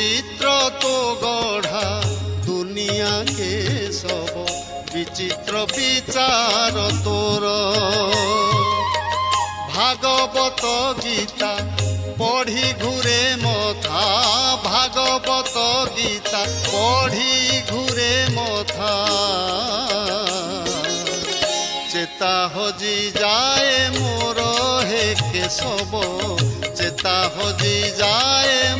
বিচিত্র তো গঢ়া দুনিয়াকে সব বিচিত্র বিচার তোর ভাগবত গীতা পঢ়ি ঘুরে মথা ভাগবত গীতা পঢ়ি ঘুরে মথা চেতা হজি যায় মোর হে কেশব চেতা হজি যায়